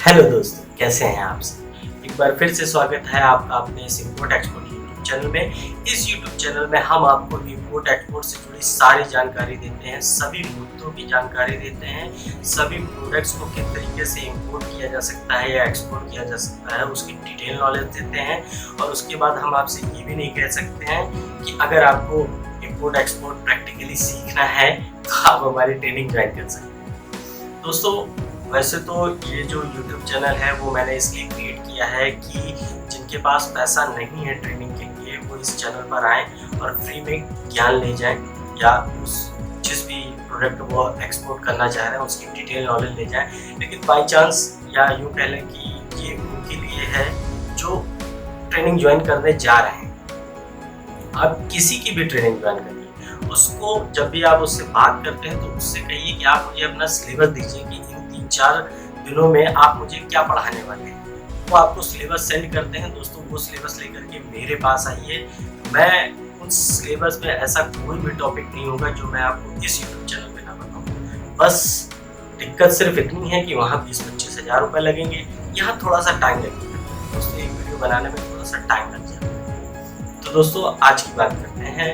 Hello दोस्तों, कैसे हैं आप सब। एक बार फिर से स्वागत है आपका अपने इस इम्पोर्ट एक्सपोर्ट यूट्यूब चैनल में। इस यूट्यूब चैनल में हम आपको इम्पोर्ट एक्सपोर्ट से जुड़ी सारी जानकारी देते हैं, सभी मुद्दों की जानकारी देते हैं, सभी प्रोडक्ट्स को किस तरीके से इम्पोर्ट किया जा सकता है या एक्सपोर्ट किया जा सकता है उसकी डिटेल नॉलेज देते हैं। और उसके बाद हम आपसे ये भी नहीं कह सकते हैं कि अगर आपको इम्पोर्ट एक्सपोर्ट प्रैक्टिकली सीखना है तो आप हमारी ट्रेनिंग ज्वाइन कर सकते हैं। दोस्तों, वैसे तो ये जो YouTube चैनल है वो मैंने इसलिए क्रिएट किया है कि जिनके पास पैसा नहीं है ट्रेनिंग के लिए वो इस चैनल पर आएँ और फ्री में ज्ञान ले जाएं या उस जिस भी प्रोडक्ट वो एक्सपोर्ट करना चाह रहे हैं उसकी डिटेल नॉलेज ले जाएं। लेकिन बाय चांस या यूँ कह लें कि ये उनके लिए है जो ट्रेनिंग ज्वाइन करने जा रहे हैं। आप किसी की भी ट्रेनिंग ज्वाइन करिए, उसको जब भी आप उससे बात करते हैं तो उससे कहिए कि आप मुझे अपना सिलेबस दीजिए कि इन 3-4 दिनों में आप मुझे क्या पढ़ाने वाले हैं। वो आपको सिलेबस सेंड करते हैं। दोस्तों, वो सिलेबस लेकर के मेरे पास आइए। मैं उस सिलेबस में ऐसा कोई भी टॉपिक नहीं होगा जो मैं आपको इस यूट्यूब चैनल पे ना बताऊँ। बस दिक्कत सिर्फ इतनी है कि वहाँ 20-25 हज़ार रुपये लगेंगे, यहाँ थोड़ा सा टाइम लगेगा। दोस्तों, एक वीडियो बनाने में थोड़ा सा टाइम लग जाता है। तो दोस्तों, आज की बात करते हैं।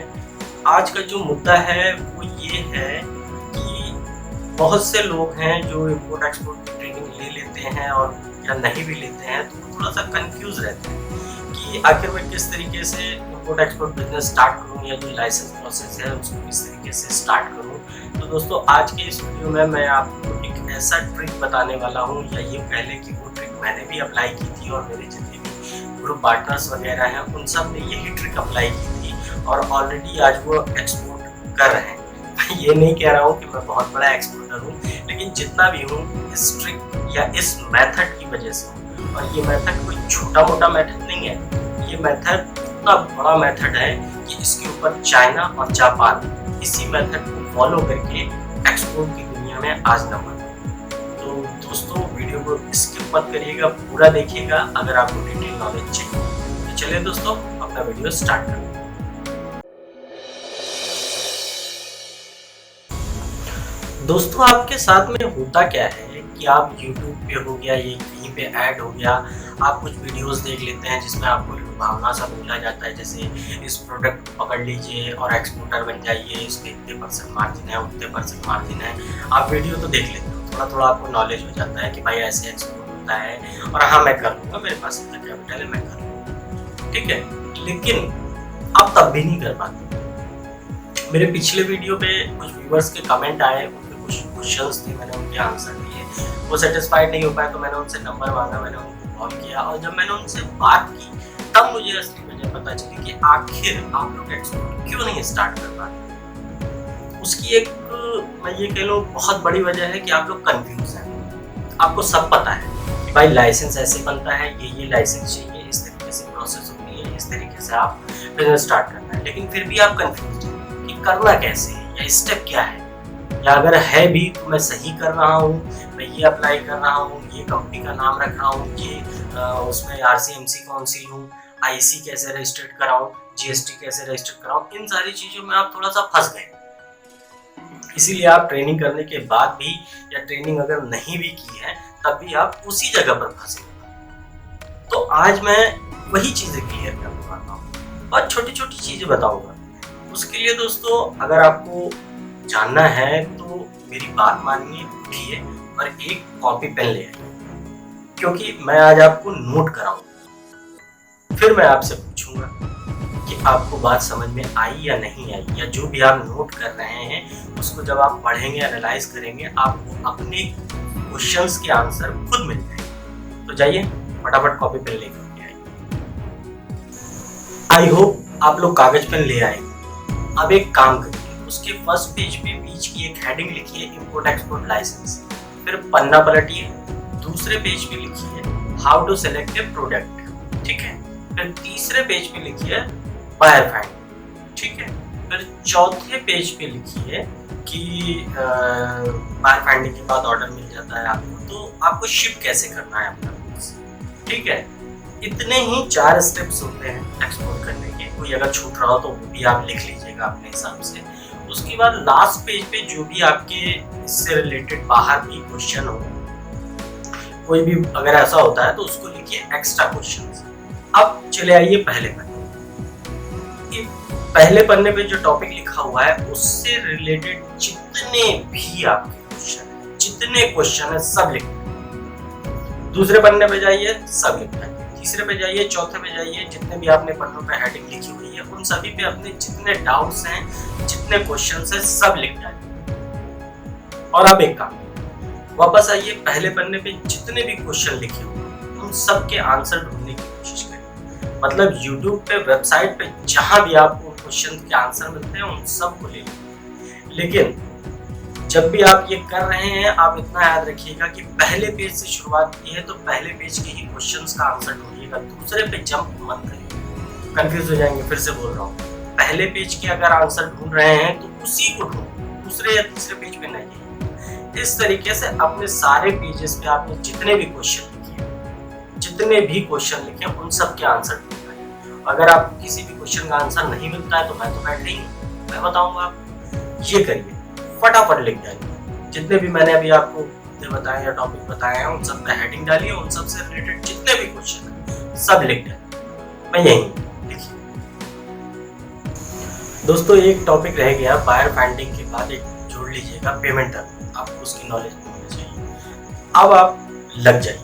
आज का जो मुद्दा है वो ये है कि बहुत से लोग हैं जो इम्पोर्ट एक्सपोर्ट की ट्रेनिंग ले लेते हैं और या नहीं भी लेते हैं तो वो थोड़ा सा कंफ्यूज रहते हैं कि आखिर मैं किस तरीके से इम्पोर्ट एक्सपोर्ट बिजनेस स्टार्ट करूं या जो लाइसेंस प्रोसेस है उसको किस तरीके से स्टार्ट करूं। तो दोस्तों, आज के इस वीडियो में मैं आपको एक ऐसा ट्रिक बताने वाला हूँ, या ये पहले की वो ट्रिक मैंने भी अप्लाई की थी और मेरे जितने भी ग्रुप पार्टनर्स वगैरह हैं उन सब ने यही ट्रिक अप्लाई की थी और ऑलरेडी आज वो एक्सपोर्ट कर रहे हैं। मैं ये नहीं कह रहा हूँ कि मैं बहुत बड़ा एक्सपोर्टर हूँ, लेकिन जितना भी हूँ इस ट्रिक या इस मेथड की वजह से हूँ। और ये मेथड कोई छोटा मोटा मेथड नहीं है, ये मेथड इतना बड़ा मेथड है कि इसके ऊपर चाइना और जापान इसी मेथड को फॉलो करके एक्सपोर्ट की दुनिया में आज नंबर। तो दोस्तों, वीडियो को स्किप मत करिएगा, पूरा देखिएगा अगर आपको डिटेल नॉलेज चाहिए। तो चलिए दोस्तों, अपना वीडियो स्टार्ट करते हैं। दोस्तों, आपके साथ में होता क्या है कि आप YouTube पे हो गया, ये कहीं पे ऐड हो गया, आप कुछ वीडियोस देख लेते हैं जिसमें आपको लुभावना सा बोला जाता है, जैसे इस प्रोडक्ट को पकड़ लीजिए और एक्सपोर्टर बन जाइए, इसमें इतने % मार्जिन है, उतने % मार्जिन है। आप वीडियो तो देख लेते हो, थोड़ा थोड़ा आपको नॉलेज हो जाता है कि भाई ऐसे एक्सपोर्ट होता है और हाँ मैं कर लूँगा, मेरे पास इतना कैपिटल है, मैं कर लूँगा, ठीक है। लेकिन आप तब भी नहीं कर पाते। मेरे पिछले वीडियो पे कुछ व्यूअर्स के कमेंट आए, कुछ क्वेश्चंस थे, मैंने उनके आंसर दिए। वो सेटिस्फाइड नहीं हो पाए तो मैंने उनसे नंबर मांगा, मैंने उनको कॉल किया और जब मैंने उनसे बात की तब मुझे असली वजह पता चली कि आखिर आप लोग एक्सपोर्ट क्यों नहीं स्टार्ट कर पाते। उसकी एक मैं ये कह लूँ बहुत बड़ी वजह है कि आप लोग कंफ्यूज हैं। आपको सब पता है कि भाई लाइसेंस ऐसे बनता है, ये लाइसेंस चाहिए, इस तरीके से प्रोसेस होती है, इस तरीके से आप बिजनेस स्टार्ट करना है, लेकिन फिर भी आप कंफ्यूज हैं कि करना कैसे है या स्टेप क्या है, या अगर है भी तो मैं सही कर रहा हूँ, मैं ये अप्लाई कर रहा हूँ, ये कंपनी का नाम रख रहा हूँ, ये उसमें RCMC कौन सी लूँ, IC कैसे रजिस्टर्ड कराऊँ, GST कैसे रजिस्टर्ड कराऊँ। इन सारी चीज़ों में आप थोड़ा सा फंस गए। इसीलिए आप ट्रेनिंग करने के बाद भी या ट्रेनिंग अगर नहीं भी की है तब भी आप उसी जगह पर फंसे। तो आज मैं वही चीज़ें क्लियर करने वाला हूँ और छोटी छोटी चीज़ें बताऊँगा। उसके लिए दोस्तों, अगर आपको जानना है तो मेरी बात मानिए, उठिए और एक कॉपी पेन ले आइए, क्योंकि मैं आज आपको नोट कराऊंगा। फिर मैं आपसे पूछूंगा कि आपको बात समझ में आई या नहीं आई, या जो भी आप नोट कर रहे हैं उसको जब आप पढ़ेंगे, एनालाइज करेंगे, आपको अपने क्वेश्चंस के आंसर खुद मिल जाएंगे। तो जाइए फटाफट कॉपी पेन लेकर के आइए। आई होप आप लोग कागज पेन ले आएंगे। अब एक काम करिए, उसके फर्स्ट पेज पे बीच की एक हेडिंग लिखिए इम्पोर्ट एक्सपोर्ट लाइसेंस, फिर पन्ना पलटिए, दूसरे पेज पे लिखिए how to select a product, ठीक है। फिर तीसरे पेज पे लिखिए बायर फाइंडिंग, ठीक है। फिर चौथे पेज पे लिखिए कि बायर फाइंडिंग के बाद ऑर्डर मिल जाता है आपको, तो आपको शिप कैसे करना है अपना गुड्स, ठीक है। इतने ही 4 स्टेप्स होते हैं एक्सपोर्ट करने के। कोई अगर छूट रहा हो तो वो भी आप लिख लीजिएगा अपने हिसाब से। उसके बाद लास्ट पेज पे जो भी आपके इससे रिलेटेड बाहर भी क्वेश्चन हो कोई भी अगर ऐसा होता है तो उसको लिखिए एक्स्ट्रा क्वेश्चंस। अब चले आइए पहले पन्ने। पहले पन्ने पे जो टॉपिक लिखा हुआ है उससे रिलेटेड जितने भी आपके क्वेश्चन है, जितने क्वेश्चन है सब लिखना है। दूसरे पन्ने पे जाइए, सब लिखना है। तीसरे पे जाइए, चौथे पे जाइए, जितने भी आपने पन्नों पे हेडिंग लिखी हुई है उन सभी पे अपने जितने डाउट्स हैं, जितने क्वेश्चंस हैं सब लिख डालिए। और अब एक काम, वापस आइए पहले पन्ने पे जितने भी क्वेश्चन लिखे हुए उन सब के आंसर ढूंढने की कोशिश करिए। मतलब यूट्यूब पे, वेबसाइट पे जहां भी आपको क्वेश्चन के आंसर मिलते हैं उन सब को ले लीजिए। लेकिन जब भी आप ये कर रहे हैं आप इतना याद रखिएगा कि पहले पेज से शुरुआत की है तो पहले पेज के ही क्वेश्चंस का आंसर ढूंढिएगा, दूसरे पे जंप मत करिए, कंफ्यूज हो जाएंगे। फिर से बोल रहा हूँ, पहले पेज के अगर आंसर ढूंढ रहे हैं तो उसी को ढूंढिए, दूसरे या तीसरे पेज पे नहीं। इस तरीके से अपने सारे पेजेस पे आपने जितने भी क्वेश्चन लिखे उन सब के आंसर ढूंढना है। अगर आपको किसी भी क्वेश्चन का आंसर नहीं मिलता है तो मैं तो बैठ नहीं हूँ, मैं बताऊंगा आपको। ये करिए, फटाफट लिख डालिए। जितने भी मैंने अभी आपको बताए या टॉपिक बताए हैं उन सब का हेडिंग डालिए, उन सब से रिलेटेड जितने भी क्वेश्चन हैं सब लिख डालिए। मैं यही लिखिए। दोस्तों एक टॉपिक रह गया, बायर फाइंडिंग के बाद एक जोड़ लीजिएगा, पेमेंट टर्म। आपको उसकी नॉलेज होनी चाहिए। अब आप लग जाइए,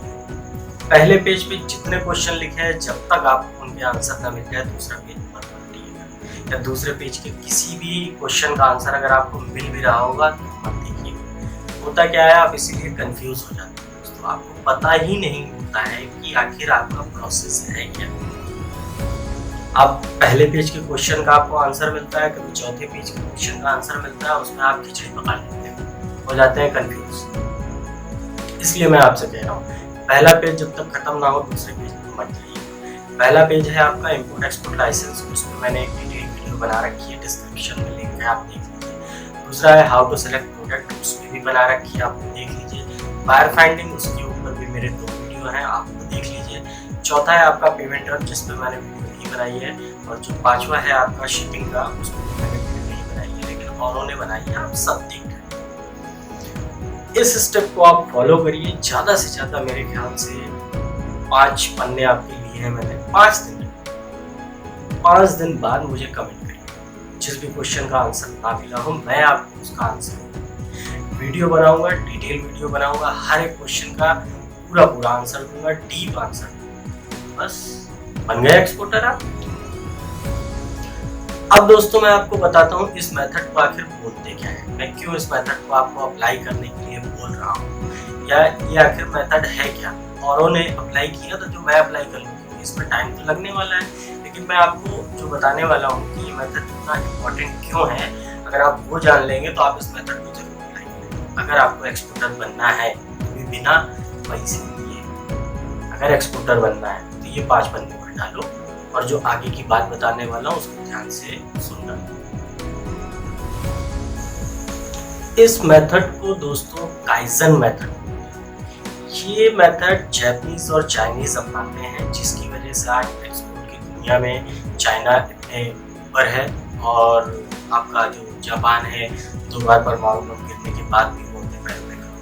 पहले पेज पे जितने क्वेश्चन लिखे हैं जब तक आपको उनके आंसर ना मिल जाए दूसरा पेज मत पलटिएगा, या दूसरे पेज के किसी भी क्वेश्चन का आंसर अगर आपको मिल भी रहा होगा तो मत देखिएगा। होता क्या है, आप इसीलिए कंफ्यूज हो जाते हैं दोस्तों, आपको पता ही नहीं होता है कि आखिर आपका प्रोसेस है क्या। अब पहले पेज के क्वेश्चन का आपको आंसर मिलता है, कभी चौथे पेज के क्वेश्चन का आंसर मिलता है, उसमें आप खिचड़ी पका लेते हैं, हो जाते हैं कंफ्यूज। इसलिए मैं आपसे कह रहा हूँ पहला पेज जब तक खत्म ना हो दूसरे पेज पर मत जाइए। पहला पेज है आपका इंपोर्ट एक्सपोर्ट लाइसेंस, उसमें मैंने एक डिटेल वीडियो बना रखी है, डिस्क्रिप्शन में लिंक है, आप देख लीजिए। दूसरा है हाउ टू सेलेक्ट प्रोडक्ट, उसमें भी बना रखी है, आप देख लीजिए। बायर फाइंडिंग, उसके ऊपर भी मेरे 2 वीडियो हैं, आपको देख लीजिए। चौथा है आपका पेमेंट टर्म, जिस पर मैंने वीडियो नहीं बनाई है। और जो 5वां है आपका शिपिंग का, उसमें मैंने वीडियो नहीं बनाई है, लेकिन औरों ने बनाई है, आप सब देख। इस स्टेप को आप फॉलो करिए, ज्यादा से ज्यादा मेरे ख्याल से 5 पन्ने आपके लिए हैं मैंने। 5 दिन बाद मुझे कमेंट करिए, जिस भी क्वेश्चन का आंसर ना मिला हो मैं आपको उसका आंसर वीडियो बनाऊंगा, डिटेल वीडियो बनाऊंगा, हर एक क्वेश्चन का पूरा आंसर दूंगा, डीप आंसर। बस बन गए एक्सपोर्टर आप। अब दोस्तों मैं आपको बताता हूँ इस मेथड को आखिर बोलते क्या है, मैं क्यों इस मेथड को आपको अप्लाई करने के लिए बोल रहा हूँ, या ये आखिर मेथड है क्या। औरों ने अप्लाई किया तो जो मैं अप्लाई कर लूँगी, इसमें टाइम तो लगने वाला है, लेकिन मैं आपको जो बताने वाला हूँ कि ये मेथड इतना इम्पोर्टेंट क्यों है, अगर आप वो जान लेंगे तो आप इस मेथड को जरूर अप्लाई करेंगे। अगर आपको एक्सपोर्टर बनना है तो भी बिना पैसे दिए, अगर एक्सपोर्टर बनना है तो ये 5 पन्ने पर डालो, और जो आगे की बात बताने वाला हूँ उसको ध्यान से सुनना। इस मेथड को दोस्तों काइजन मेथड, ये मेथड जापानीज और चाइनीज अपनाते हैं, जिसकी वजह से आज एक्सपोर्ट की दुनिया में चाइना इतने ऊपर है, और आपका जो जापान है 2 बार परमाणु बम गिरने के बाद भी वो अपने पैरों पे खड़ा है।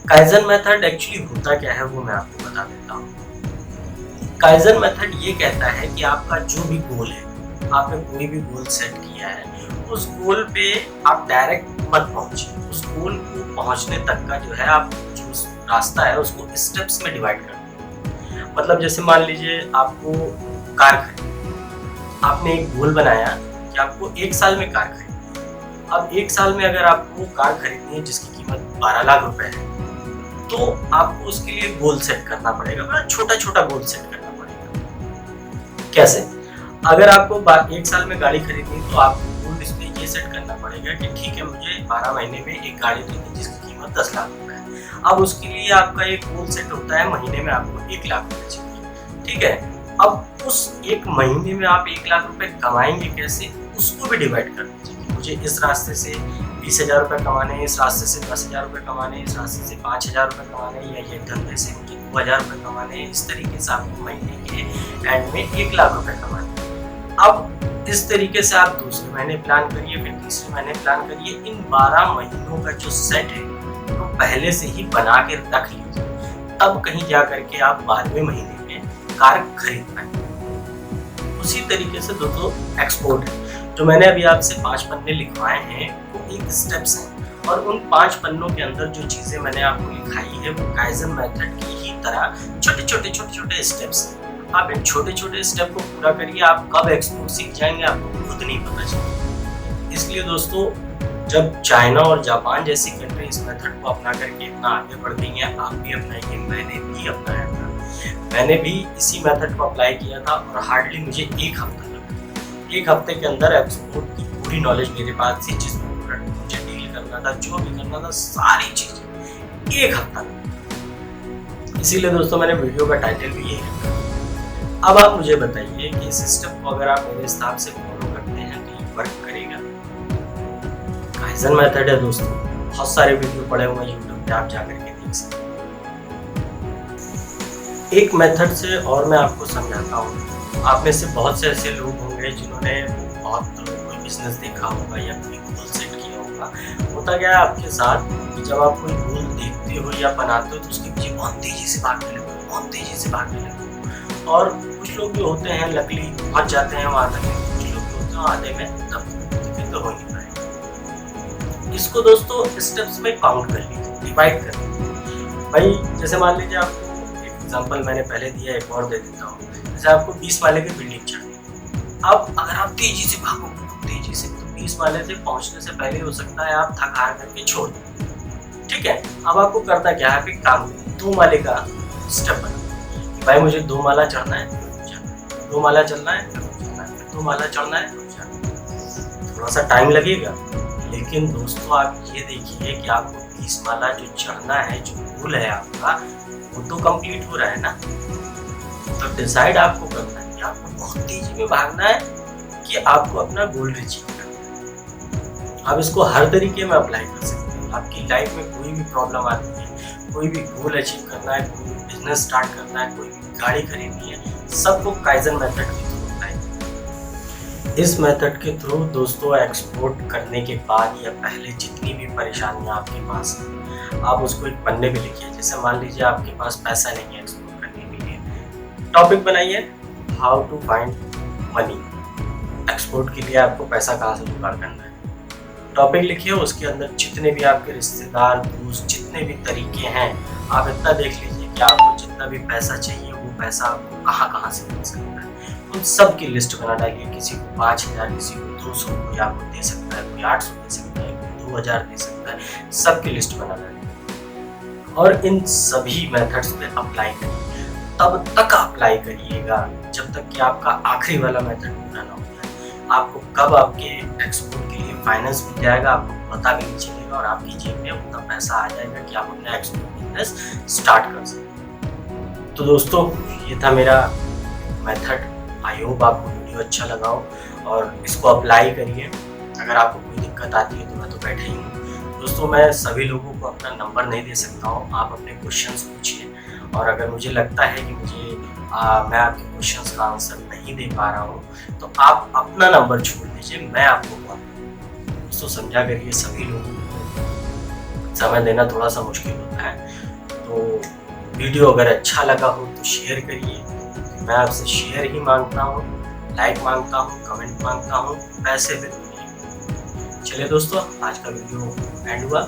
काइजन मेथड एक्चुअली होता क्या है वो मैं आपको बता देता हूँ। काइजन मेथड ये कहता है कि आपका जो भी गोल है, आपने कोई भी गोल सेट किया है, उस गोल पे आप डायरेक्ट मत पहुंचिए, उस गोल को पहुंचने तक का जो है आप जो रास्ता है उसको स्टेप्स में डिवाइड कर दो। मतलब जैसे मान लीजिए आपको कार खरीदनी, आपने एक गोल बनाया कि आपको 1 साल में कार खरीदनी। अब 1 साल में अगर आपको कार खरीदनी है जिसकी कीमत 12 लाख रुपए है, तो आपको उसके लिए गोल सेट करना पड़ेगा, मतलब छोटा गोल सेट करना पड़ेगा। कैसे? अगर आपको 1 साल में गाड़ी खरीदनी तो आपको गोल इसमें ये सेट करना पड़ेगा कि ठीक है मुझे 12 महीने में एक गाड़ी लेनी जिसकी कीमत 10 लाख रुपए है। अब उसके लिए आपका एक गोल सेट होता है महीने में आपको 1 लाख रुपए चाहिए, ठीक है। अब उस 1 महीने में आप 1 लाख रुपए कमाएंगे कैसे, उसको भी डिवाइड कर दीजिए। मुझे इस रास्ते से 20,000 रुपए कमाने हैं, इस रास्ते से 10,000 रुपए कमाने हैं, इस रास्ते से 5,000 रुपए कमाने हैं, या ये धंधे से मुझे 2,000 रुपए कमाने हैं। इस तरीके से आपको महीने के एंड में 1 लाख रुपए कमाने हैं। अब इस तरीके से आप दूसरे महीने प्लान करिए, फिर तीसरे महीने प्लान करिए। इन 12 महीनों का जो सेट है तो पहले से ही बना के रख लीजिए। तब कहीं जा करके आप 12वें महीने में कार खरीद पाएंगे। उसी तरीके से दोस्तों एक्सपोर्ट है। जो मैंने अभी आपसे 5 पन्ने लिखवाए हैं वो एक स्टेप्स हैं, और उन 5 पन्नों के अंदर जो चीज़ें मैंने आपको लिखाई है वो काइजन मेथड की ही तरह छोटे छोटे स्टेप्स हैं। आप इन छोटे छोटे स्टेप को पूरा करिए, आप कब एक्सपोर्ट सीख जाएंगे आपको खुद नहीं पता चलेगा। इसलिए दोस्तों जब चाइना और जापान जैसी कंट्री इस मेथड को अपना करके इतना आगे बढ़ गई हैं, आप भी अपनाइए, मैंने भी अपनाया था। मैंने भी इसी मेथड को अप्लाई किया था और हार्डली मुझे 1 हफ्ता लगा। 1 हफ्ते के अंदर एक्सपोर्ट की पूरी नॉलेज मेरे पास थी, जिस प्रोडक्ट मुझे डील करना था, जो भी करना था, सारी चीज़ें 1 हफ्ता लगा। इसीलिए दोस्तों मैंने वीडियो का टाइटल भी यही रखा। अब आप मुझे बताइए कि इस स्टेप को अगर आप मेरे हिसाब से फॉलो करते हैं तो ये वर्क करेगा? काइजन मेथड है दोस्तों, बहुत सारे वीडियो पड़े हुए हैं यूट्यूब पे, आप जाकर के देख सकते हैं। एक मेथड से और मैं आपको समझाता हूँ। आप में से बहुत से ऐसे लोग होंगे जिन्होंने बहुत कोई बिजनेस देखा होगा या कोई गोल सेट किया होगा। होता क्या है आपके साथ कि जब आप कोई गोल देखते हो या बनाते हो तो उसके पीछे बहुत तेजी से भागने लगते हो, बहुत तेजी से भागने लगते हो। और कुछ लोग जो होते हैं लकली पहुंच जाते हैं वहां तक, कुछ लोग जो होते हैं आधे में तब तो हो नहीं पाएगा। इसको दोस्तों स्टेप्स में काउंट कर लीजिए, डिवाइड कर लीजिए। भाई जैसे मान लीजिए आपको एक एग्जांपल मैंने पहले दिया, एक और दे देता हूँ। जैसे आपको 20 माले की बिल्डिंग चढ़नी है। अब अगर आप तेजी से भागोगे तेजी से तो 20 माले से पहुंचने से पहले हो सकता है आप थक हार करके छोड़ दें। ठीक है, अब आपको करना क्या है, एक काम 2 माले का स्टेप बना। भाई मुझे 2 माला चढ़ना है, 2 माला चलना है, 2 माला चढ़ना है। थोड़ा सा टाइम लगेगा, लेकिन दोस्तों आप ये देखिए कि आपको 20 माला जो चढ़ना है, जो गोल है आपका, वो तो कंप्लीट हो रहा है ना। तो डिसाइड आपको करना है कि आपको बहुत तेजी में भागना है कि आपको अपना गोल अचीव करना है। आप इसको हर तरीके में अप्लाई कर सकते हैं। आपकी लाइफ में कोई भी प्रॉब्लम आती है, कोई भी गोल अचीव करना है, कोई भी बिजनेस स्टार्ट करना है, कोई भी गाड़ी खरीदनी है, सबको काइजन मेथड के थ्रू अप्लाई करें। इस मेथड के थ्रू दोस्तों एक्सपोर्ट करने के बाद या पहले जितनी भी परेशानियां आपके पास हैं, आप उसको एक पन्ने पे लिखिए। जैसे मान लीजिए आपके पास पैसा नहीं है एक्सपोर्ट करने के लिए, टॉपिक बनाइए how to find money. Export के लिए आपको पैसा कहाँ से जुगाड़ करना है, टॉपिक लिखिए। उसके अंदर जितने भी आपके रिश्तेदार, दोस्त, जितने भी तरीके हैं, आप इतना देख लीजिए कि आपको जितना भी पैसा चाहिए वो पैसा आपको कहाँ से मिल सकता है। उन सब की लिस्ट बना डालिए। किसी को 5000, किसी को 200 कोई आपको दे सकता है, कोई 800 दे सकता है, कोई 2000 दे सकता है। सबकी लिस्ट बना डालिए और इन सभी मेथड्स पे अप्लाई करिए। तब तक अप्लाई करिएगा जब तक कि आपका आखिरी वाला मेथड पूरा ना हो जाए। आपको कब आपके एक्सपोर्ट के लिए फाइनेंस मिल जाएगा आपको पता भी नहीं चलेगा, और आपकी जेब में उतना पैसा आ जाएगा कि आप अपना एक्सपोर्ट बिजनेस स्टार्ट कर सकते। तो दोस्तों ये था मेरा मेथड। आई होप आपको वीडियो अच्छा लगा हो और इसको अप्लाई करिए। अगर आपको कोई दिक्कत आती है तो मैं तो बैठा ही हूँ। दोस्तों मैं सभी लोगों को अपना नंबर नहीं दे सकता हूँ, आप अपने क्वेश्चंस पूछिए, और अगर मुझे लगता है कि मैं आपके क्वेश्चंस का आंसर नहीं दे पा रहा हूँ तो आप अपना नंबर छोड़ दीजिए, मैं आपको कॉल करूँगा। दोस्तों समझा करिए, सभी लोगों को समय देना थोड़ा सा मुश्किल होता है, तो वीडियो अगर अच्छा लगा हो तो शेयर करिए। मैं आपसे शेयर ही मांगता हूँ, लाइक मांगता हूँ, कमेंट मांगता हूँ, पैसे भी नहीं। चलिए दोस्तों आज का वीडियो एंड हुआ।